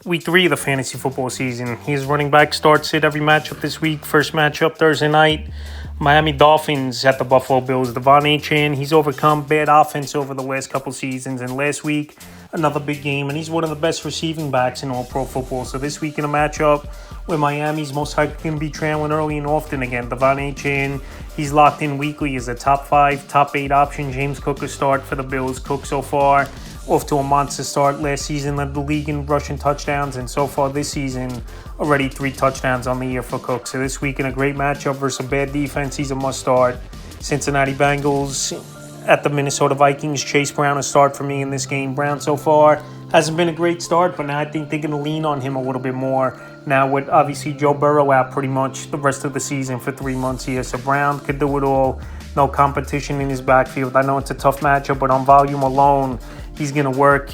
Week 3 of the fantasy football season. His running back starts it every matchup this week. First matchup Thursday night, Miami Dolphins at the Buffalo Bills. Devon Achane, he's overcome bad offense over the last couple seasons. And last week, another big game. And he's one of the best receiving backs in all pro football. So this week in a matchup where Miami's most likely going to be trailing early and often again, Devon Achane, he's locked in weekly as a top 5, top 8 option. James Cook a start for the Bills. Cook so far off to a monster start. Last season led the league in rushing touchdowns, and so far this season, already 3 touchdowns on the year for Cook. So this week in a great matchup versus a bad defense, he's a must-start. Cincinnati Bengals at the Minnesota Vikings. Chase Brown a start for me in this game. Brown so far hasn't been a great start, but now I think they're going to lean on him a little bit more. Now with obviously Joe Burrow out pretty much the rest of the season for 3 months here, so Brown could do it all. No competition in his backfield. I know it's a tough matchup, but on volume alone, he's going to work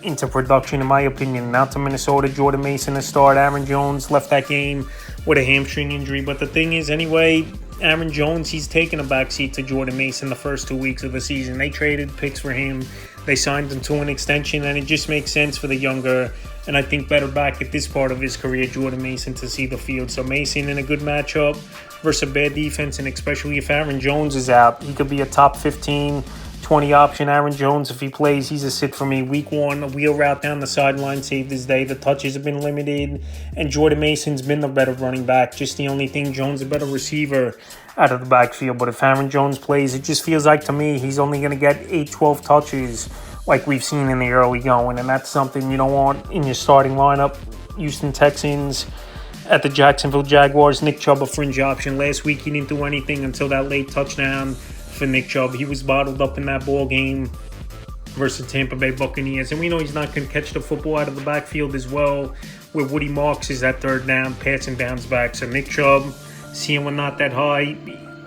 into production, in my opinion. Now to Minnesota, Jordan Mason to start. Aaron Jones left that game with a hamstring injury. But the thing is, anyway, Aaron Jones, he's taken a backseat to Jordan Mason the first 2 weeks of the season. They traded picks for him. They signed him to an extension, and it just makes sense for the younger and I think better back at this part of his career, Jordan Mason, to see the field. So Mason in a good matchup versus a bad defense, and especially if Aaron Jones is out, he could be a top 15, 20 option. Aaron Jones, if he plays, he's a sit for me. Week 1, a wheel route down the sideline saved his day. The touches have been limited, and Jordan Mason's been the better running back. Just the only thing, Jones a better receiver out of the backfield. But if Aaron Jones plays, it just feels like to me he's only going to get 8, 12 touches like we've seen in the early going, and that's something you don't want in your starting lineup. Houston Texans at the Jacksonville Jaguars. Nick Chubb a fringe option. Last week he didn't do anything until that late touchdown for Nick Chubb. He was bottled up in that ball game versus Tampa Bay Buccaneers, and we know he's not going to catch the football out of the backfield as well, where Woody Marks is that third down, passing downs back. So Nick Chubb, ceiling not that high,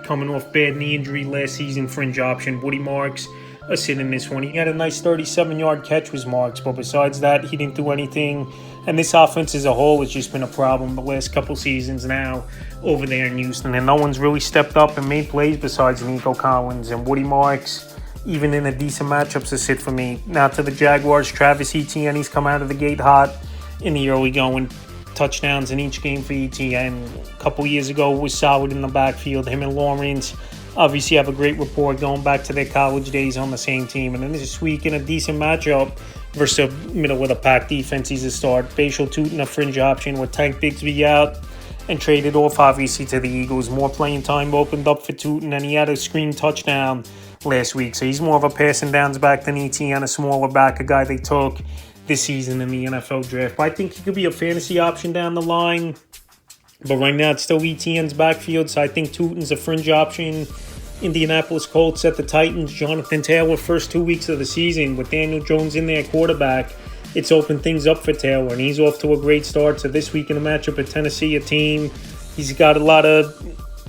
coming off bad knee injury last season, fringe option. Woody Marks a sit in this one. He had a nice 37-yard catch with Marks, but besides that, he didn't do anything. And this offense as a whole has just been a problem the last couple seasons now over there in Houston. And no one's really stepped up and made plays besides Nico Collins. And Woody Marks, even in a decent matchups, a sit for me. Now to the Jaguars, Travis Etienne, he's come out of the gate hot in the early going. Touchdowns in each game for Etienne. A couple years ago was solid in the backfield. Him and Lawrence obviously have a great rapport going back to their college days on the same team. And then this week in a decent matchup versus a middle of the pack defense, he's a start. Bashal Tutin a fringe option with Tank Bigsby out and traded off obviously to the Eagles. More playing time opened up for Tutin, and he had a screen touchdown last week. So he's more of a passing downs back than Etienne, a smaller back, a guy they took this season in the NFL draft. But I think he could be a fantasy option down the line. But right now, it's still Etienne's backfield, so I think Tutin's a fringe option. Indianapolis Colts at the Titans. Jonathan Taylor, first 2 weeks of the season with Daniel Jones in there quarterback. It's opened things up for Taylor, and he's off to a great start. So this week in a matchup at Tennessee, a team he's got a lot of,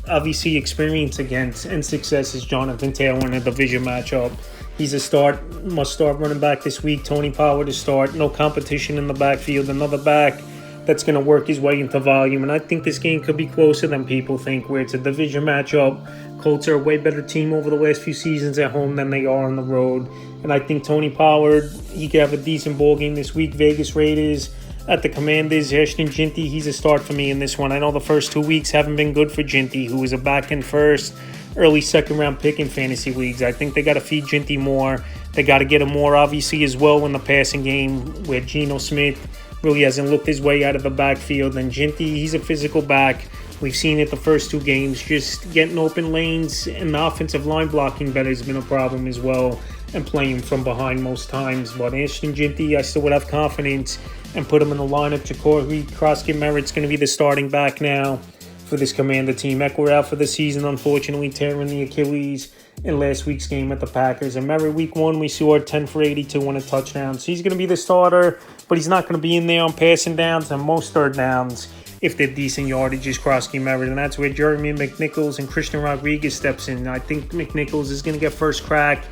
obviously, experience against and success is Jonathan Taylor in a division matchup. He's a must-start running back this week. Tony Pollard to start. No competition in the backfield. Another back that's going to work his way into volume. And I think this game could be closer than people think, where it's a division matchup. Colts are a way better team over the last few seasons at home than they are on the road. And I think Tony Pollard, he could have a decent ball game this week. Vegas Raiders at the Commanders. Ashton Jeanty, he's a start for me in this one. I know the first 2 weeks haven't been good for Jeanty, who was a back-end first, early second-round pick in fantasy leagues. I think they got to feed Jeanty more. They got to get him more, obviously, as well in the passing game, where Geno Smith really hasn't looked his way out of the backfield. And Jeanty, he's a physical back. We've seen it the first 2 games. Just getting open lanes and the offensive line blocking better has been a problem as well, and playing from behind most times. But Ashton Jeanty, I still would have confidence and put him in the lineup. Jacoby Crosky-Merritt's going to be the starting back now for this Commander team. Eckler out for the season, unfortunately, tearing the Achilles in last week's game at the Packers. And Merritt, week 1, we saw 10 for 82 and a touchdown. So he's going to be the starter, but he's not going to be in there on passing downs and most third downs if they're decent yardages, Crosky-Merritt. And that's where Jeremy McNichols and Christian Rodriguez steps in. I think McNichols is going to get first crack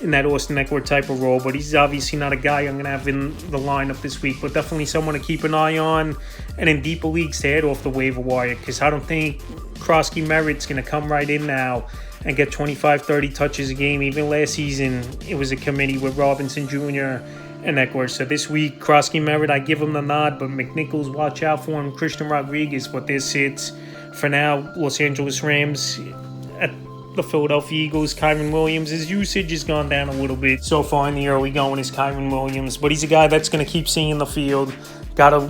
in that Austin Eckler type of role, but he's obviously not a guy I'm going to have in the lineup this week, but definitely someone to keep an eye on, and in deeper leagues to head off the waiver wire, because I don't think Crosky-Merritt's going to come right in now and get 25, 30 touches a game. Even last season, it was a committee with Robinson Jr. and Eckler. So this week, Krosky Merritt, I give him the nod, but McNichols, watch out for him. Christian Rodriguez, but this hits. For now, Los Angeles Rams at the Philadelphia Eagles, Kyren Williams. His usage has gone down a little bit so far in the early going is Kyren Williams, but he's a guy that's going to keep seeing the field. Got a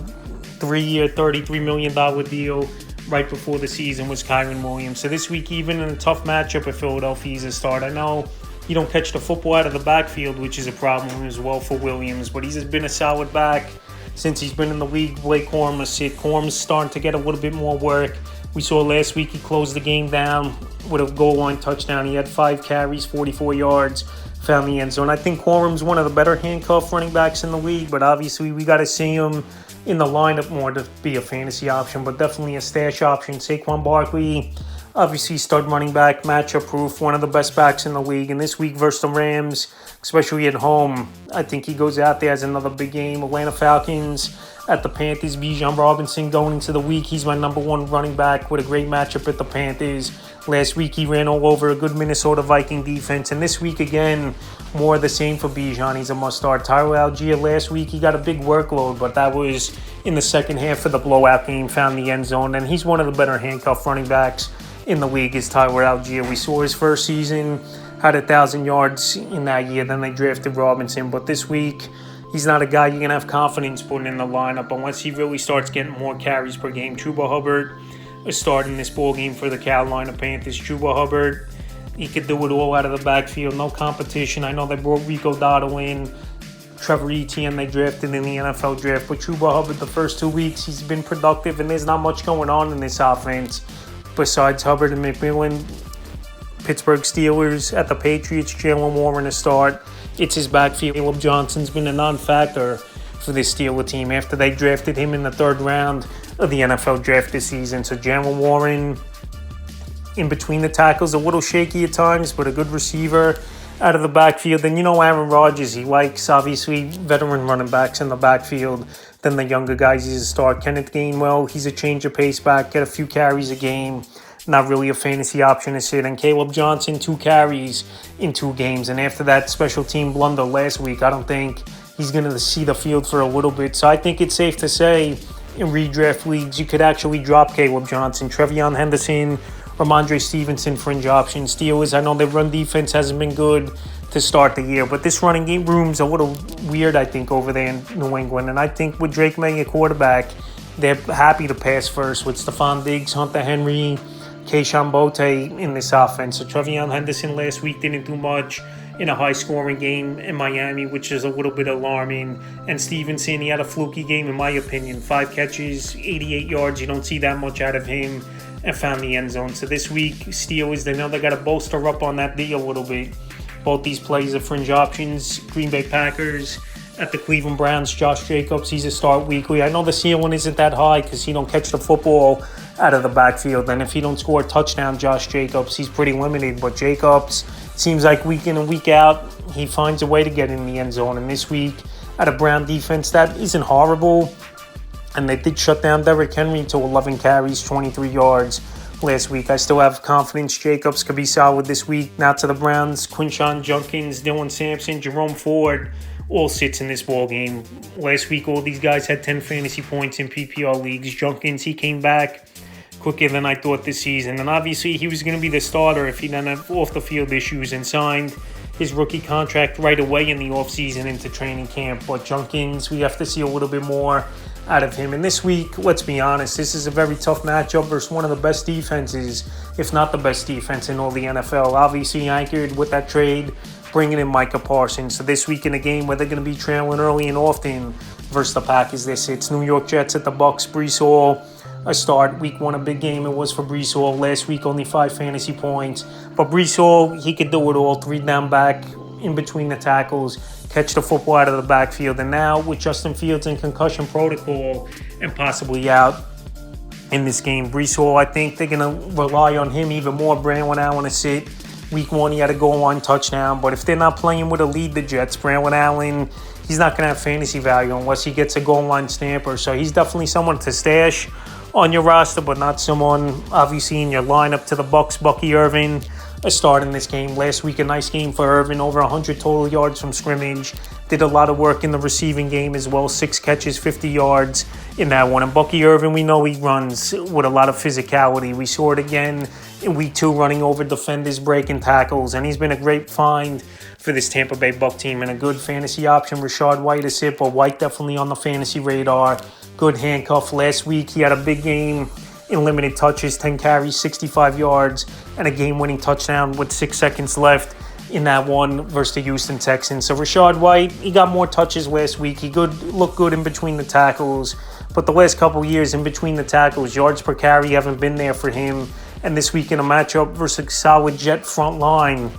3-year, $33 million deal right before the season was Kyren Williams. So this week, even in a tough matchup at Philadelphia, he's a start. I know you don't catch the football out of the backfield, which is a problem as well for Williams, but he's been a solid back since he's been in the league. Blake Corum has hit. Corum's starting to get a little bit more work. We saw last week he closed the game down with a goal line touchdown. He had 5 carries, 44 yards, found the end zone. I think Corum's one of the better handcuff running backs in the league, but obviously we got to see him in the lineup more to be a fantasy option, but definitely a stash option. Saquon Barkley, obviously stud running back, matchup proof, one of the best backs in the league. And this week versus the Rams, especially at home, I think he goes out there as another big game. Atlanta Falcons at the Panthers. Bijan Robinson going into the week. He's my number one running back with a great matchup at the Panthers. Last week he ran all over a good Minnesota Viking defense. And this week again, more of the same for Bijan. He's a must-start. Tyler Algier last week, he got a big workload, but that was in the second half of the blowout game, found the end zone. And he's one of the better handcuff running backs in the league is Tyler Algier. We saw his first season, had 1,000 yards in that year. Then they drafted Robinson. But this week, he's not a guy you're going to have confidence putting in the lineup unless he really starts getting more carries per game. Chuba Hubbard is starting this ball game for the Carolina Panthers. Chuba Hubbard, he could do it all out of the backfield. No competition. I know they brought Rico Dotto in. Trevor Etienne they drafted in the NFL draft. But Chuba Hubbard, the first 2 weeks, he's been productive, and there's not much going on in this offense besides Hubbard and McMillan. Pittsburgh Steelers at the Patriots, Jalen Warren to start. It's his backfield. Caleb Johnson's been a non-factor for this Steeler team after they drafted him in the 3rd round of the NFL draft this season. So Jalen Warren in between the tackles, a little shaky at times, but a good receiver out of the backfield. And you know Aaron Rodgers, he likes obviously veteran running backs in the backfield than the younger guys he's a start. Kenneth Gainwell, he's a change of pace back, get a few carries a game. Not really a fantasy option to sit. And Caleb Johnson, 2 carries in 2 games. And after that special team blunder last week, I don't think he's going to see the field for a little bit. So I think it's safe to say in redraft leagues, you could actually drop Caleb Johnson. Trevion Henderson, Ramondre Stevenson, fringe options. Steelers, I know their run defense hasn't been good to start the year, but this running game room's a little weird, I think, over there in New England. And I think with Drake May at quarterback, they're happy to pass first with Stephon Diggs, Hunter Henry, Keyshawn Botte in this offense. So Trevion Henderson last week didn't do much in a high-scoring game in Miami, which is a little bit alarming. And Stevenson, he had a fluky game, in my opinion. 5 catches, 88 yards. You don't see that much out of him, and found the end zone. So this week, Steelers, they know they got to bolster up on that D a little bit. Both these plays are fringe options. Green Bay Packers at the Cleveland Browns. Josh Jacobs, he's a start weekly. I know the ceiling isn't that high because he don't catch the football out of the backfield. And if he don't score a touchdown, Josh Jacobs, he's pretty limited. But Jacobs, seems like week in and week out, he finds a way to get in the end zone. And this week, at a Brown defense, that isn't horrible. And they did shut down Derrick Henry to 11 carries, 23 yards last week. I still have confidence Jacobs could be solid this week. Now to the Browns, Quinshon Judkins, Dylan Sampson, Jerome Ford, all sits in this ball game. Last week, all these guys had 10 fantasy points in PPR leagues. Judkins, he came back quicker than I thought this season. And obviously, he was going to be the starter if he didn't have off-the-field issues, and signed his rookie contract right away in the offseason into training camp. But Judkins, we have to see a little bit more out of him. And this week, let's be honest, this is a very tough matchup versus one of the best defenses, if not the best defense in all the NFL. Obviously anchored with that trade, bringing in Micah Parsons. So this week in a game where they're going to be trailing early and often versus the Packers, this it's New York Jets at the Bucks. Breece Hall, a start. Week 1, a big game it was for Breece Hall. Last week, only 5 fantasy points. But Breece Hall, he could do it all. 3 down back, in between the tackles, catch the football out of the backfield. And now with Justin Fields in concussion protocol and possibly out in this game, Breece Hall, I think they're going to rely on him even more. Brandon Allen to sit. Week 1, he had a goal line touchdown. But if they're not playing with a lead, the Jets, Brandon Allen, he's not going to have fantasy value unless he gets a goal line stamper. So he's definitely someone to stash on your roster, but not someone obviously in your lineup. To the Bucks, Bucky Irving, a start in this game. Last week, a nice game for Irvin, over 100 total yards from scrimmage. Did a lot of work in the receiving game as well, 6 catches, 50 yards in that one. And Bucky Irvin, we know he runs with a lot of physicality. We saw it again in week 2, running over defenders, breaking tackles, and he's been a great find for this Tampa Bay Buck team and a good fantasy option. Rachaad White is it, but White definitely on the fantasy radar. Good handcuff. Last week, he had a big game in limited touches, 10 carries, 65 yards, and a game-winning touchdown with 6 seconds left in that one versus the Houston Texans. So Rachaad White, he got more touches last week. He looked good in between the tackles, but the last couple of years in between the tackles, yards per carry haven't been there for him. And this week in a matchup versus a solid Jet front line,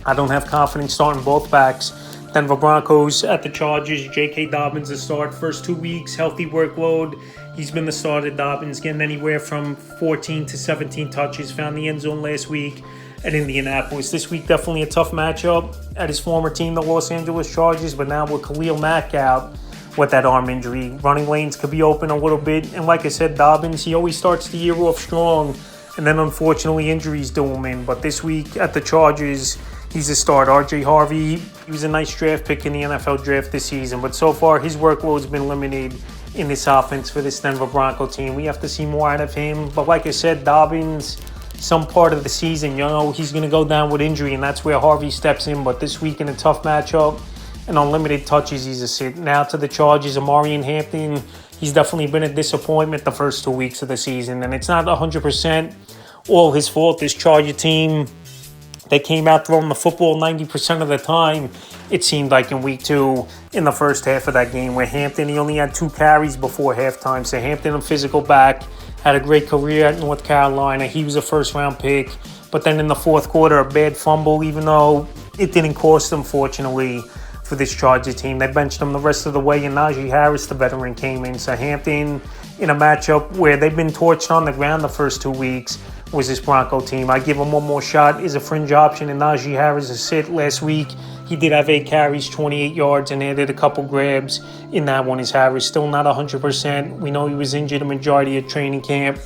I don't have confidence starting both backs. Denver Broncos at the Chargers. J.K. Dobbins to start. First 2 weeks, healthy workload. He's been the starter. Dobbins getting anywhere from 14 to 17 touches. Found the end zone last week at Indianapolis. This week, definitely a tough matchup at his former team, the Los Angeles Chargers. But now with Khalil Mack out with that arm injury, running lanes could be open a little bit. And like I said, Dobbins, he always starts the year off strong. And then unfortunately, injuries do him in. But this week at the Chargers, he's a start. R.J. Harvey, he was a nice draft pick in the NFL draft this season, but so far his workload's been limited in this offense for this Denver Bronco team. We have to see more out of him. But like I said, Dobbins, some part of the season, he's going to go down with injury, and that's where Harvey steps in. But this week in a tough matchup and unlimited touches, he's a sit. Now to the Chargers, Amarian Hampton, he's definitely been a disappointment the first 2 weeks of the season, and it's not 100% all his fault. This Charger team, they came out throwing the football 90% of the time, it seemed like, in week 2 in the first half of that game, where Hampton, he only had 2 carries before halftime. So Hampton, a physical back, had a great career at North Carolina. He was a first-round pick. But then in the fourth quarter, a bad fumble, even though it didn't cost them, fortunately, for this Charger team. They benched him the rest of the way, and Najee Harris, the veteran, came in. So Hampton, in a matchup where they've been torched on the ground the first 2 weeks, was this Bronco team. I give him one more shot as a fringe option, and Najee Harris is sit. Last week, he did have 8 carries, 28 yards, and added a couple grabs in that one. Is Harris still not 100%? We know he was injured the majority of training camp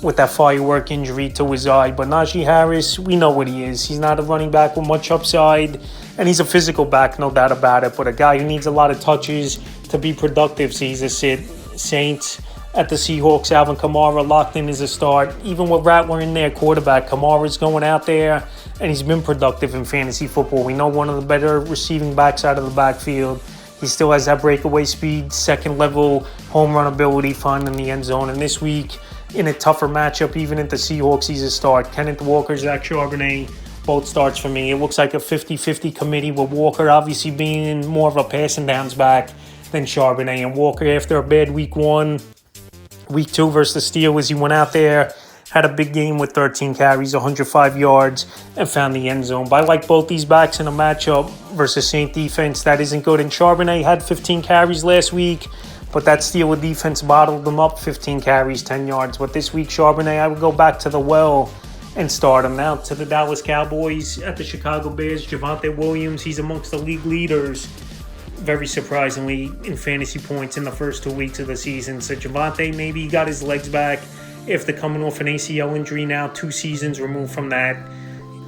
with that firework injury to his eye. But Najee Harris, we know what he is. He's not a running back with much upside, and he's a physical back, no doubt about it. But a guy who needs a lot of touches to be productive, so he's a sit. Saints at the Seahawks, Alvin Kamara locked in as a start. Even with Rattler in there, quarterback, Kamara's going out there, and he's been productive in fantasy football. We know one of the better receiving backs out of the backfield. He still has that breakaway speed, second-level home run ability, finding the end zone. And this week, in a tougher matchup, even at the Seahawks, he's a start. Kenneth Walker, Zach Charbonnet, both starts for me. It looks like a 50-50 committee, with Walker obviously being more of a passing downs back than Charbonnet. And Walker, after a bad week 1, week 2 versus the Steelers, he went out there, had a big game with 13 carries, 105 yards, and found the end zone. But I like both these backs in a matchup versus Saint defense that isn't good. And Charbonnet had 15 carries last week, but that Steelers defense bottled them up, 15 carries, 10 yards. But this week, Charbonnet, I would go back to the well and start him. Now to the Dallas Cowboys at the Chicago Bears, Javonte Williams, he's amongst the league leaders, very surprisingly, in fantasy points in the first 2 weeks of the season. So Javonte, maybe he got his legs back after coming off an ACL injury now, 2 seasons removed from that.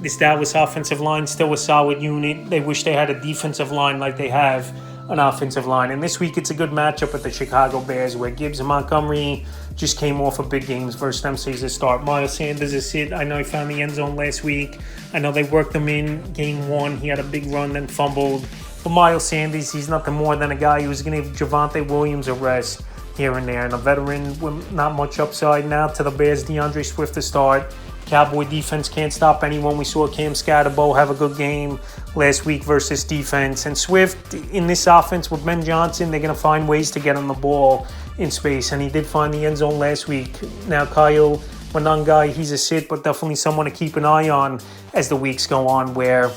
This Dallas offensive line still a solid unit. They wish they had a defensive line like they have an offensive line. And this week it's a good matchup with the Chicago Bears, where Gibbs and Montgomery just came off of big games versus them, so he's a start. Miles Sanders is sit. I know he found the end zone last week. I know they worked him in game 1. He had a big run, then fumbled. But Miles Sanders, he's nothing more than a guy who's going to give Javonte Williams a rest here and there. And a veteran with not much upside. Now to the Bears, DeAndre Swift to start. Cowboy defense can't stop anyone. We saw Cam Scatterbo have a good game last week versus defense. And Swift, in this offense with Ben Johnson, they're going to find ways to get on the ball in space. And he did find the end zone last week. Now Kyle Monangai, he's a sit, but definitely someone to keep an eye on as the weeks go on, where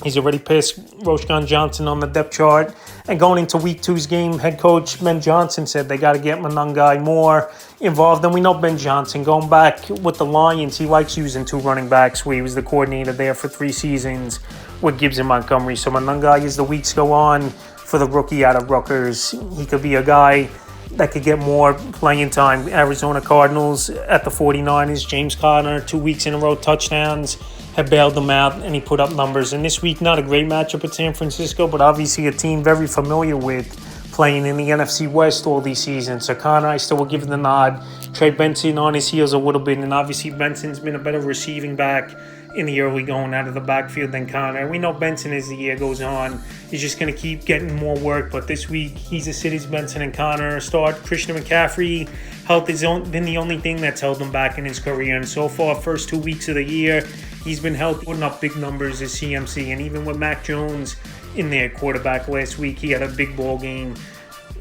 he's already passed Roschon Johnson on the depth chart. And going into week 2's game, head coach Ben Johnson said they got to get Monangai more involved. And we know Ben Johnson, going back with the Lions, he likes using 2 running backs, where he was the coordinator there for 3 seasons with Gibbs and Montgomery. So Monangai, as the weeks go on, for the rookie out of Rutgers, he could be a guy that could get more playing time. Arizona Cardinals at the 49ers. James Conner, 2 weeks in a row, touchdowns, have bailed them out, and he put up numbers. And this week, not a great matchup at San Francisco, but obviously a team very familiar with playing in the NFC West all these seasons. So Conner, I still will give the nod. Trey Benson on his heels a little bit, and obviously Benson's been a better receiving back in the early going out of the backfield than Conner. We know Benson, as the year goes on, is just going to keep getting more work, but this week he's a city's Benson and Conner start. Christian McCaffrey, health has been the only thing that's held him back in his career, and so far, first 2 weeks of the year, he's been healthy, putting up big numbers as CMC, and even with Mac Jones in their quarterback last week, he had a big ball game.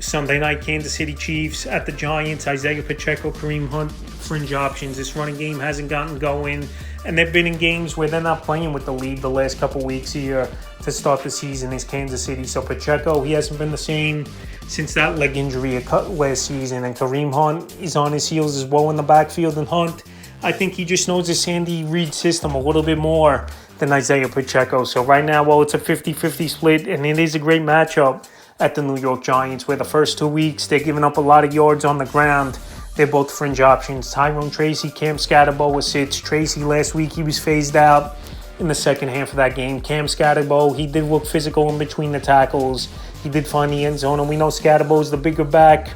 Sunday night, Kansas City Chiefs at the Giants. Isaiah Pacheco, Kareem Hunt, fringe options. This running game hasn't gotten going, and they've been in games where they're not playing with the lead the last couple weeks here to start the season is Kansas City. So Pacheco, he hasn't been the same since that leg injury last season, and Kareem Hunt is on his heels as well in the backfield. And Hunt, I think he just knows the Sandy Reid system a little bit more than Isaiah Pacheco. So right now, well, it's a 50-50 split, and it is a great matchup at the New York Giants, where the first 2 weeks they're giving up a lot of yards on the ground. They're both fringe options. Tyrone Tracy, Cam Scatterbo sits. Tracy last week, he was phased out in the second half of that game. Cam Scatterbo, he did look physical in between the tackles. He did find the end zone, and we know Scatterbo is the bigger back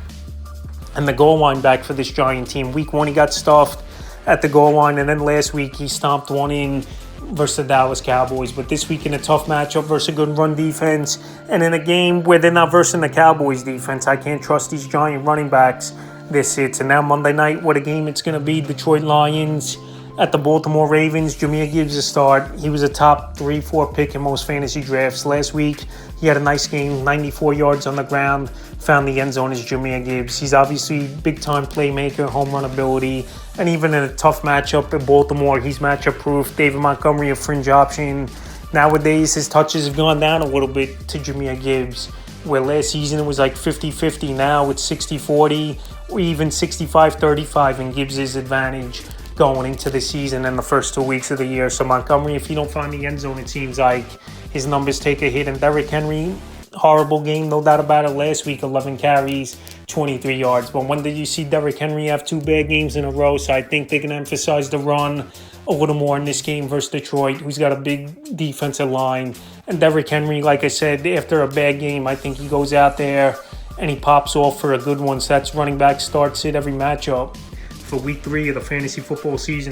and the goal line back for this Giant team. Week 1, he got stuffed at the goal line, and then last week he stomped one in versus the Dallas Cowboys. But this week in a tough matchup versus a good run defense, and in a game where they're not versing the Cowboys defense, I can't trust these Giant running backs. This hits. And now Monday night, what a game it's going to be. Detroit Lions at the Baltimore Ravens. Jahmyr Gibbs a start. He was a top 3-4 pick in most fantasy drafts. Last week, he had a nice game, 94 yards on the ground, found the end zone as Jahmyr Gibbs. He's obviously big-time playmaker, home run ability, and even in a tough matchup in Baltimore, he's matchup-proof. David Montgomery, a fringe option. Nowadays, his touches have gone down a little bit to Jahmyr Gibbs, where last season it was like 50-50. Now it's 60-40 or even 65-35 in Gibbs' advantage going into the season and the first 2 weeks of the year. So Montgomery, if he don't find the end zone, it seems like his numbers take a hit. And Derrick Henry, horrible game, no doubt about it. Last week, 11 carries, 23 yards. But when did you see Derrick Henry have 2 bad games in a row? So I think they're going to emphasize the run a little more in this game versus Detroit, who's got a big defensive line. And Derrick Henry, like I said, after a bad game, I think he goes out there and he pops off for a good one. So that's running back start sit every matchup for week 3 of the fantasy football season.